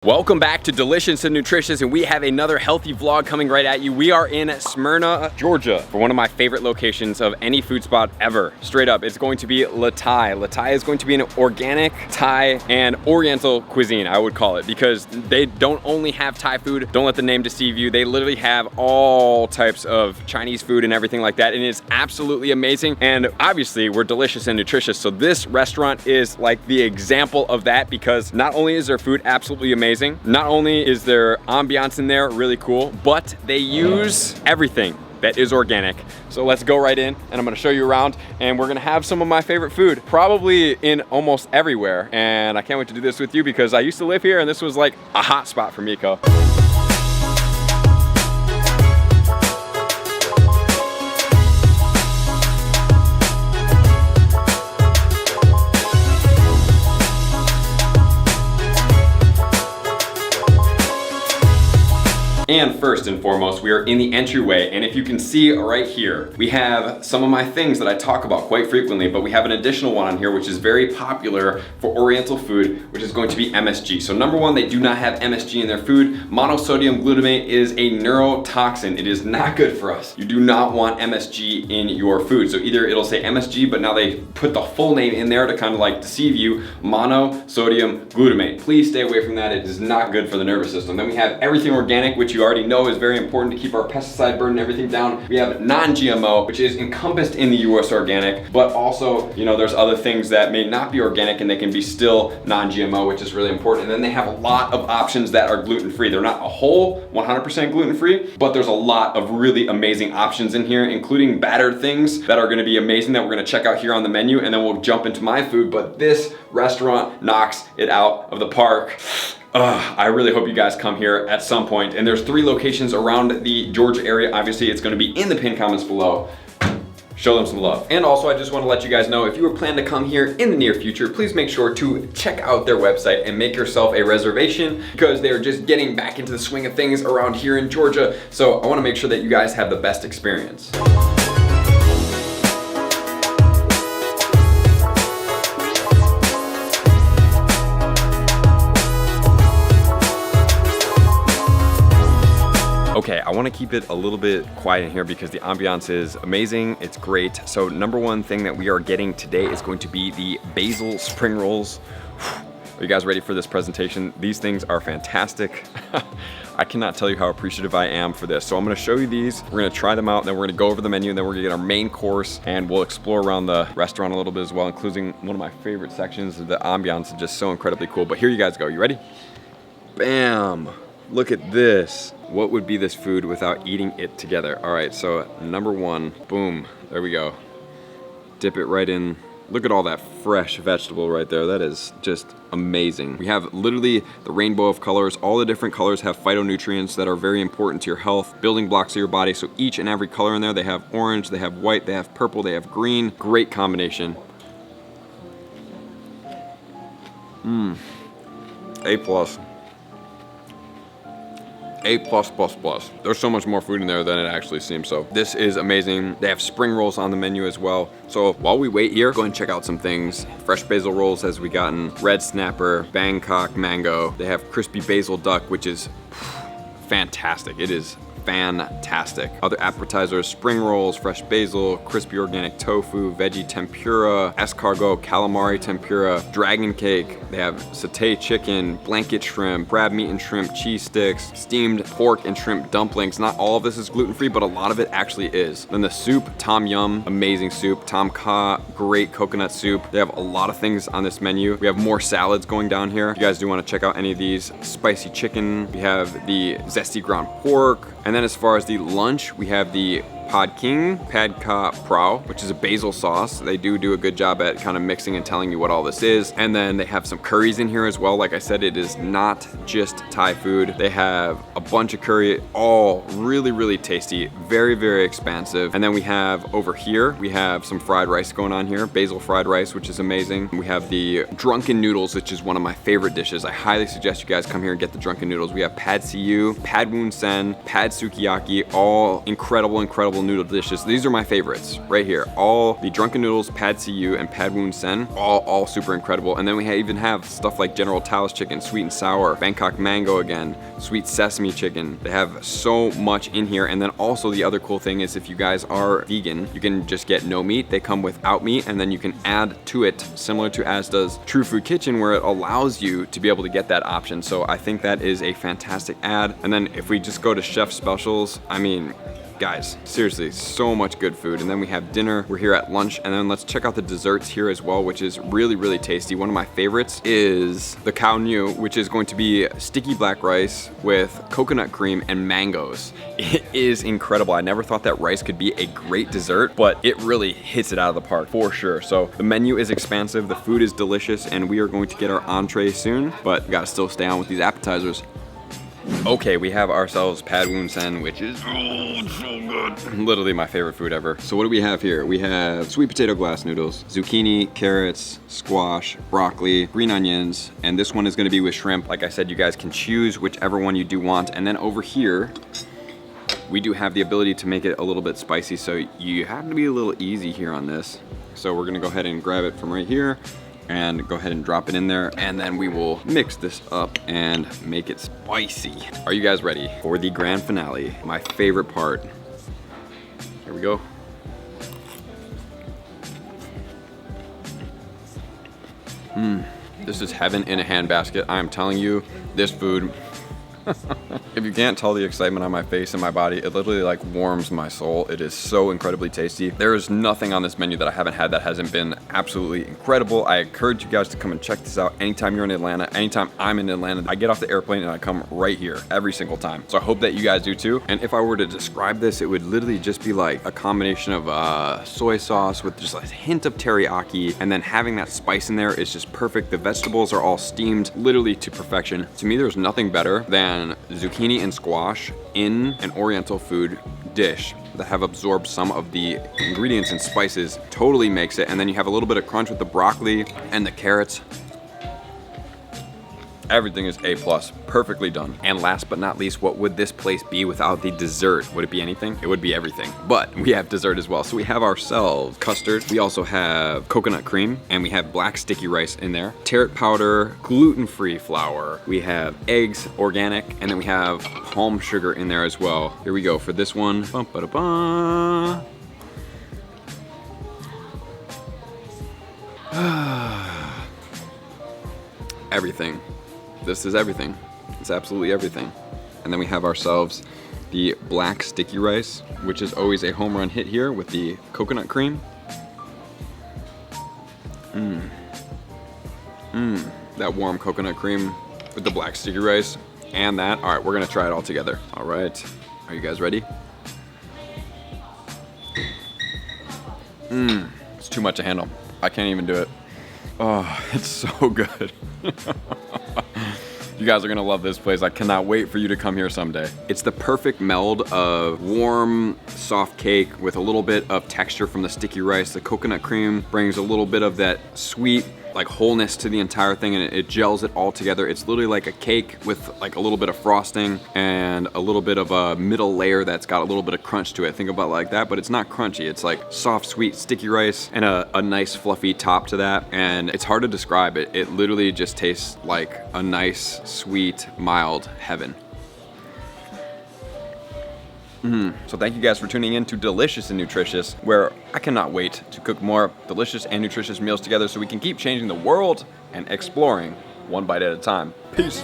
Welcome back to Delicious and Nutritious, and we have another healthy vlog coming right at you. We are in Smyrna, Georgia, for one of my favorite locations of any food spot ever. Straight up, it's going to be Lutz. Lutz is going to be an organic Thai and Oriental cuisine, I would call it, because they don't only have Thai food. Don't let the name deceive you. They literally have all types of Chinese food and everything like that, and it's absolutely amazing. And obviously, we're delicious and nutritious, so this restaurant is like the example of that, because not only is their food absolutely amazing, not only is their ambiance in there really cool, but they use everything that is organic. So let's go right in, and I'm gonna show you around, and we're gonna have some of my favorite food, probably in almost everywhere. And I can't wait to do this with you because I used to live here, and this was like a hot spot for Miko. And first and foremost, we are in the entryway, and if you can see right here, we have some of my things that I talk about quite frequently, but we have an additional one on here which is very popular for Oriental food, which is going to be MSG. So number one, they do not have MSG in their food. Monosodium glutamate is a neurotoxin. It is not good for us. You do not want MSG in your food. So either it'll say MSG, but now they put the full name in there to kind of like deceive you, monosodium glutamate. Please stay away from that. It is not good for the nervous system. Then we have everything organic, which you already know is very important to keep our pesticide burden and everything down. We have non-GMO, which is encompassed in the US organic, but also, you know, there's other things that may not be organic and they can be still non-GMO, which is really important. And then they have a lot of options that are gluten-free. They're not a whole 100% gluten-free, but there's a lot of really amazing options in here, including battered things that are gonna be amazing that we're gonna check out here on the menu, and then we'll jump into my food. But this restaurant knocks it out of the park. I really hope you guys come here at some point. And there's 3 locations around the Georgia area. Obviously, it's gonna be in the pinned comments below. Show them some love. And also, I just wanna let you guys know, if you were planning to come here in the near future, please make sure to check out their website and make yourself a reservation, because they're just getting back into the swing of things around here in Georgia. So I wanna make sure that you guys have the best experience. Okay, I want to keep it a little bit quiet in here because the ambiance is amazing. It's great. So number one thing that we are getting today is going to be the basil spring rolls. Are you guys ready for this presentation? These things are fantastic. I cannot tell you how appreciative I am for this. So I'm gonna show you these. We're gonna try them out, and then we're gonna go over the menu, and then we're gonna get our main course, and we'll explore around the restaurant a little bit as well, including one of my favorite sections. The ambiance is just so incredibly cool. But here you guys go. You ready? Bam. Look at this. What would be this food without eating it together? All right, so number one, boom, there we go. Dip it right in. Look at all that fresh vegetable right there. That is just amazing. We have literally the rainbow of colors. All the different colors have phytonutrients that are very important to your health, building blocks of your body. So each and every color in there, they have orange, they have white, they have purple, they have green. Great combination. A+. A+++. There's so much more food in there than it actually seems. So this is amazing. They have spring rolls on the menu as well. So while we wait here, go and check out some things. Fresh basil rolls as we gotten, red snapper, Bangkok mango. They have crispy basil duck, which is fantastic. It is fantastic. Other appetizers, spring rolls, fresh basil, crispy organic tofu, veggie tempura, escargot, calamari tempura, dragon cake. They have satay chicken, blanket shrimp, crab meat and shrimp cheese sticks, steamed pork and shrimp dumplings. Not all of this is gluten-free, but a lot of it actually is. Then the soup, tom yum, amazing soup. Tom kha, great coconut soup. They have a lot of things on this menu. We have more salads going down here. If you guys do want to check out any of these, spicy chicken. We have the zesty ground pork. And then as far as the lunch, we have the Pad King, Pad Ka Prao, which is a basil sauce. They do a good job at kind of mixing and telling you what all this is. And then they have some curries in here as well. Like I said, it is not just Thai food. They have a bunch of curry, all really, really tasty, very, very expansive. And then we have over here, we have some fried rice going on here, basil fried rice, which is amazing. We have the drunken noodles, which is one of my favorite dishes. I highly suggest you guys come here and get the drunken noodles. We have Pad See Ew, Pad Woon Sen, Pad Sukiyaki, all incredible incredible noodle dishes. These are my favorites right here. All the drunken noodles, pad see and pad woon sen, all super incredible. And then we even have stuff like General Tao's chicken, sweet and sour, Bangkok mango again, sweet sesame chicken. They have so much in here. And then also the other cool thing is if you guys are vegan, you can just get no meat. They come without meat, and then you can add to it, similar to as does True Food Kitchen, where it allows you to be able to get that option. So I think that is a fantastic ad. And then if we just go to chef specials, I mean, guys, seriously, so much good food. And then we have dinner, we're here at lunch, and then let's check out the desserts here as well, which is really tasty. One of my favorites is the cow new, which is going to be sticky black rice with coconut cream and mangoes. It is incredible. I never thought that rice could be a great dessert, but it really hits it out of the park for sure. So the menu is expansive, the food is delicious, and we are going to get our entree soon, but we gotta still stay on with these appetizers. Okay, we have ourselves pad woon sen, which is so good. Literally my favorite food ever. So what do we have here? We have sweet potato glass noodles, zucchini, carrots, squash, broccoli, green onions, and this one is gonna be with shrimp. Like I said, you guys can choose whichever one you do want. And then over here, we do have the ability to make it a little bit spicy, so you have to be a little easy here on this. So we're gonna go ahead and grab it from right here and go ahead and drop it in there, and then we will mix this up and make it spicy. Are you guys ready for the grand finale? My favorite part. Here we go. This is heaven in a handbasket. I am telling you, this food, if you can't tell the excitement on my face and my body, it literally like warms my soul. It is so incredibly tasty. There is nothing on this menu that I haven't had that hasn't been absolutely incredible. I encourage you guys to come and check this out anytime you're in Atlanta, anytime I'm in Atlanta. I get off the airplane and I come right here every single time. So I hope that you guys do too. And if I were to describe this, it would literally just be like a combination of soy sauce with just a hint of teriyaki, and then having that spice in there is just perfect. The vegetables are all steamed literally to perfection. To me, there's nothing better than zucchini and squash in an Oriental food dish that have absorbed some of the ingredients and spices. Totally makes it. And then you have a little bit of crunch with the broccoli and the carrots. Everything is A+, perfectly done. And last but not least, what would this place be without the dessert? Would it be anything? It would be everything. But we have dessert as well. So we have ourselves custard. We also have coconut cream, and we have black sticky rice in there. Terret powder, gluten-free flour. We have eggs, organic, and then we have palm sugar in there as well. Here we go for this one. Bum-ba-da-ba. Everything. This is everything. It's absolutely everything. And then we have ourselves the black sticky rice, which is always a home run hit here with the coconut cream. That warm coconut cream with the black sticky rice and that. All right, we're gonna try it all together. All right, are you guys ready? It's too much to handle. I can't even do it. Oh, it's so good. You guys are gonna love this place. I cannot wait for you to come here someday. It's the perfect meld of warm, soft cake with a little bit of texture from the sticky rice. The coconut cream brings a little bit of that sweet, like wholeness to the entire thing, and it gels it all together. It's literally like a cake with like a little bit of frosting and a little bit of a middle layer that's got a little bit of crunch to it. Think about it like that, but it's not crunchy. It's like soft, sweet, sticky rice and a nice fluffy top to that. And it's hard to describe it. It literally just tastes like a nice, sweet, mild heaven. So thank you guys for tuning in to Delicious and Nutritious, where I cannot wait to cook more delicious and nutritious meals together so we can keep changing the world and exploring one bite at a time. Peace.